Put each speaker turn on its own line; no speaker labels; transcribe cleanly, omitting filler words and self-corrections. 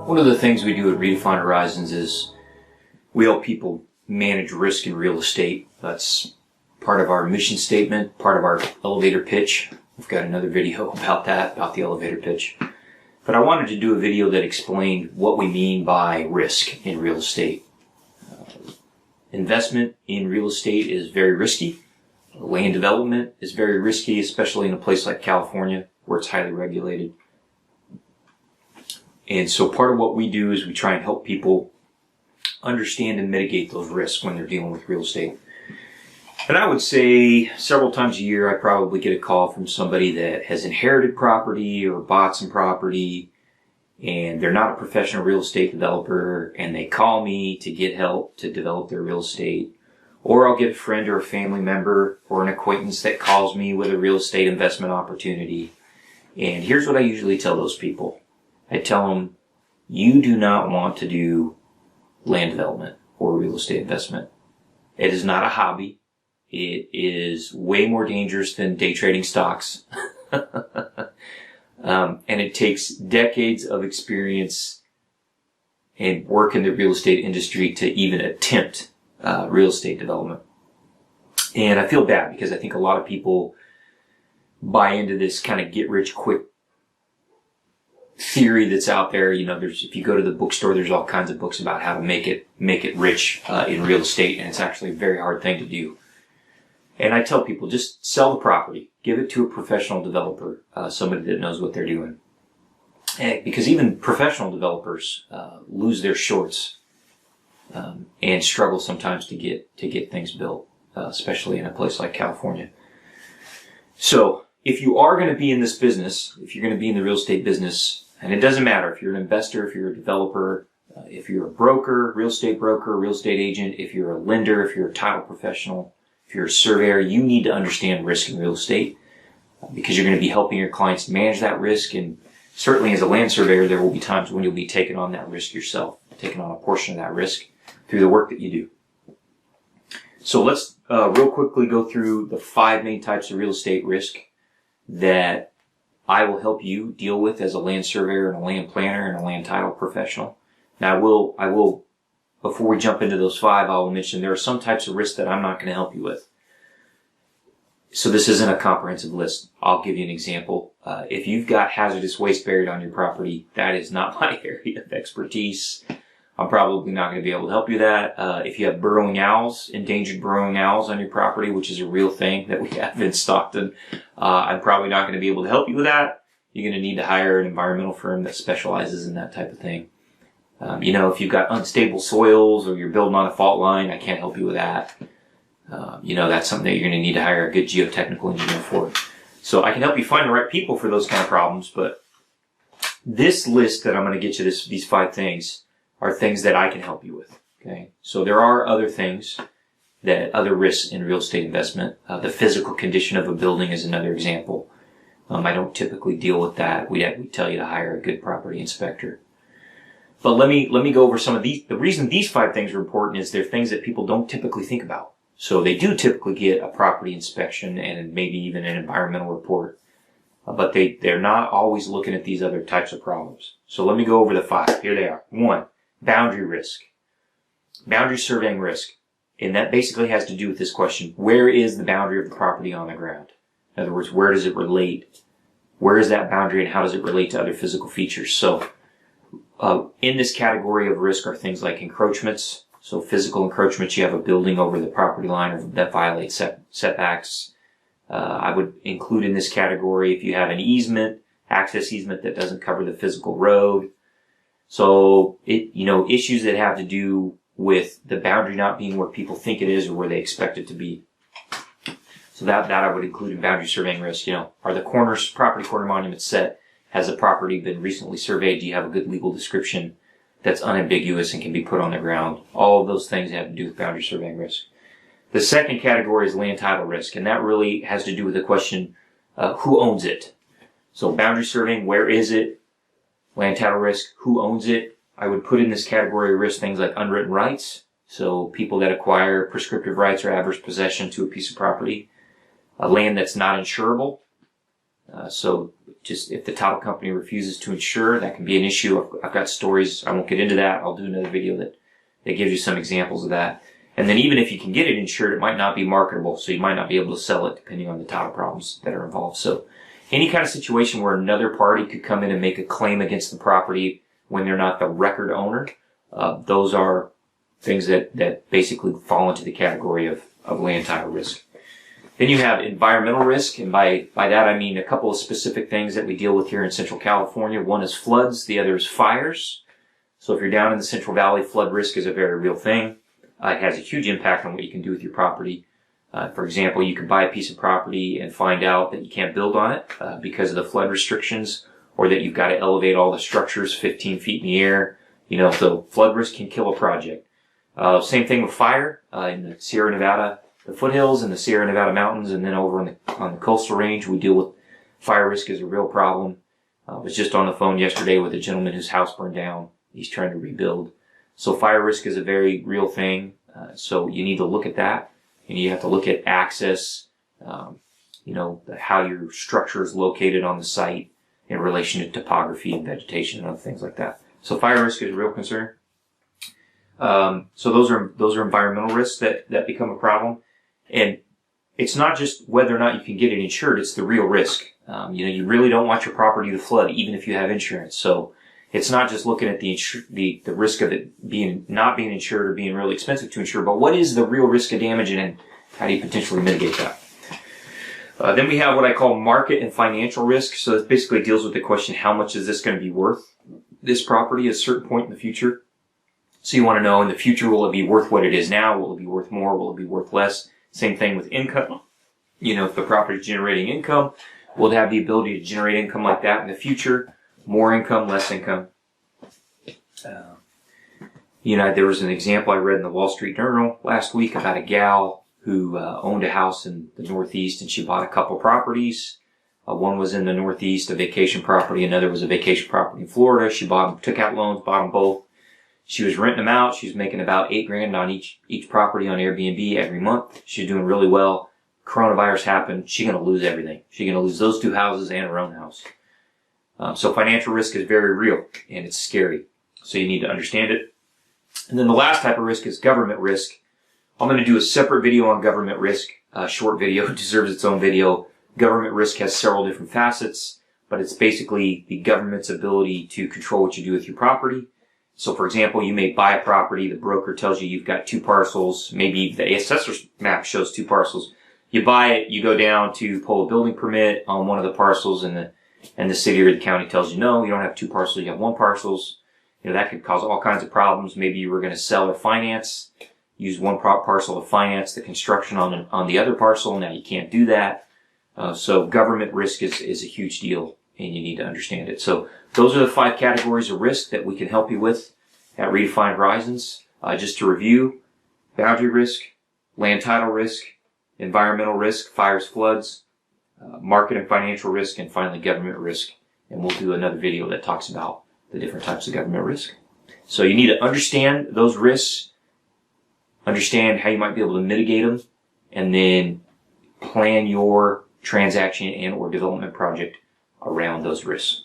One of the things we do at Redefined Horizons is we help people manage risk in real estate. That's part of our mission statement, part of our elevator pitch. We've got another video about that, about the elevator pitch. But I wanted to do a video that explained what we mean by risk in real estate. Investment in real estate is very risky. Land development is very risky, especially in a place like California where it's highly regulated. And so part of what we do is we try and help people understand and mitigate those risks when they're dealing with real estate. And I would say several times a year I probably get a call from somebody that has inherited property or bought some property, and they're not a professional real estate developer, and they call me to get help to develop their real estate. Or I'll get a friend or a family member or an acquaintance that calls me with a real estate investment opportunity. And here's what I usually tell those people. I tell them, you do not want to do land development or real estate investment. It is not a hobby. It is way more dangerous than day trading stocks. And it takes decades of experience and work in the real estate industry to even attempt real estate development. And I feel bad because I think a lot of people buy into this kind of get rich quick theory that's out there. You know, if you go to the bookstore, there's all kinds of books about how to make it rich in real estate, and it's actually a very hard thing to do. And I tell people, just sell the property, give it to a professional developer, somebody that knows what they're doing. Because even professional developers lose their shorts and struggle sometimes to get things built, especially in a place like California. So if you are going to be in this business, if you're going to be in the real estate business, and it doesn't matter if you're an investor, if you're a developer, if you're a broker, real estate agent, if you're a lender, if you're a title professional, if you're a surveyor, you need to understand risk in real estate because you're going to be helping your clients manage that risk. And certainly as a land surveyor, there will be times when you'll be taking on that risk yourself, taking on a portion of that risk through the work that you do. So let's real quickly go through the 5 main types of real estate risk that I will help you deal with as a land surveyor and a land planner and a land title professional. Now I will, before we jump into those 5, I will mention there are some types of risks that I'm not going to help you with. So this isn't a comprehensive list. I'll give you an example. If you've got hazardous waste buried on your property, that is not my area of expertise. I'm probably not going to be able to help you with that. If you have burrowing owls, endangered burrowing owls on your property, which is a real thing that we have in Stockton, I'm probably not going to be able to help you with that. You're going to need to hire an environmental firm that specializes in that type of thing. If you've got unstable soils or you're building on a fault line, I can't help you with that. That's something that you're going to need to hire a good geotechnical engineer for. So I can help you find the right people for those kind of problems, but this list that I'm going to get you, these 5 things, are things that I can help you with. Okay, so there are other things, other risks in real estate investment. The physical condition of a building is another example. I don't typically deal with that. We tell you to hire a good property inspector. But let me go over some of these. The reason these 5 things are important is they're things that people don't typically think about. So they do typically get a property inspection and maybe even an environmental report. But they're not always looking at these other types of problems. So let me go over the 5. Here they are. 1. Boundary risk. Boundary surveying risk. And that basically has to do with this question. Where is the boundary of the property on the ground? In other words, where does it relate? Where is that boundary and how does it relate to other physical features? So, in this category of risk are things like encroachments. So physical encroachments, you have a building over the property line or that violates setbacks. I would include in this category if you have an easement, access easement that doesn't cover the physical road. So issues that have to do with the boundary not being where people think it is or where they expect it to be. So that I would include in boundary surveying risk. Are the property corner monuments set? Has the property been recently surveyed? Do you have a good legal description that's unambiguous and can be put on the ground? All of those things have to do with boundary surveying risk. The second category is land title risk, and that really has to do with the question, who owns it? So boundary surveying, where is it? Land title risk, who owns it? I would put in this category of risk things like unwritten rights. So people that acquire prescriptive rights or adverse possession to a piece of property. Land that's not insurable. So just if the title company refuses to insure, that can be an issue. I've got stories. I won't get into that. I'll do another video that gives you some examples of that. And then even if you can get it insured, it might not be marketable, so you might not be able to sell it depending on the title problems that are involved. So any kind of situation where another party could come in and make a claim against the property when they're not the record owner, those are things that basically fall into the category of land title risk. Then you have environmental risk, and by that I mean a couple of specific things that we deal with here in Central California. One is floods, the other is fires. So if you're down in the Central Valley, flood risk is a very real thing. It has a huge impact on what you can do with your property. For example, you can buy a piece of property and find out that you can't build on it because of the flood restrictions, or that you've got to elevate all the structures 15 feet in the air. So flood risk can kill a project. Same thing with fire in the Sierra Nevada, the foothills and the Sierra Nevada mountains, and then over on the coastal range, we deal with fire risk as a real problem. I was just on the phone yesterday with a gentleman whose house burned down. He's trying to rebuild. So fire risk is a very real thing. So you need to look at that, and you have to look at access, how your structure is located on the site in relation to topography and vegetation and other things like that. So fire risk is a real concern. So those are environmental risks that become a problem. And it's not just whether or not you can get it insured, it's the real risk. You really don't want your property to flood even if you have insurance. So it's not just looking at the risk of it not being insured or being really expensive to insure, but what is the real risk of damage and how do you potentially mitigate that? Then we have what I call market and financial risk. So it basically deals with the question, how much is this going to be worth, this property, at a certain point in the future? So you want to know, in the future, will it be worth what it is now? Will it be worth more? Will it be worth less? Same thing with income. If the property is generating income, will it have the ability to generate income like that in the future? More income, less income. There was an example I read in the Wall Street Journal last week about a gal who owned a house in the Northeast, and she bought a couple properties. One was in the Northeast, a vacation property. Another was a vacation property in Florida. She took out loans, bought them both. She was renting them out. She was making about $8,000 on each property on Airbnb every month. She was doing really well. Coronavirus happened. She's going to lose everything. She's going to lose those two houses and her own house. So financial risk is very real, and it's scary. So you need to understand it. And then the last type of risk is government risk. I'm going to do a separate video on government risk. A short video. It deserves its own video. Government risk has several different facets, but it's basically the government's ability to control what you do with your property. So, for example, you may buy a property. The broker tells you you've got 2 parcels. Maybe the assessor's map shows 2 parcels. You buy it. You go down to pull a building permit on one of the parcels, and the city or the county tells you, no, you don't have 2 parcels. You have 1 parcel. That could cause all kinds of problems. Maybe you were going to sell or finance, use 1 parcel to finance the construction on the other parcel. Now you can't do that. So government risk is a huge deal, and you need to understand it. So those are the 5 categories of risk that we can help you with at Redefined Horizons. Just to review: boundary risk, land title risk, environmental risk, fires, floods, market and financial risk, and finally government risk. And we'll do another video that talks about the different types of government risk. So you need to understand those risks, understand how you might be able to mitigate them, and then plan your transaction and or development project around those risks.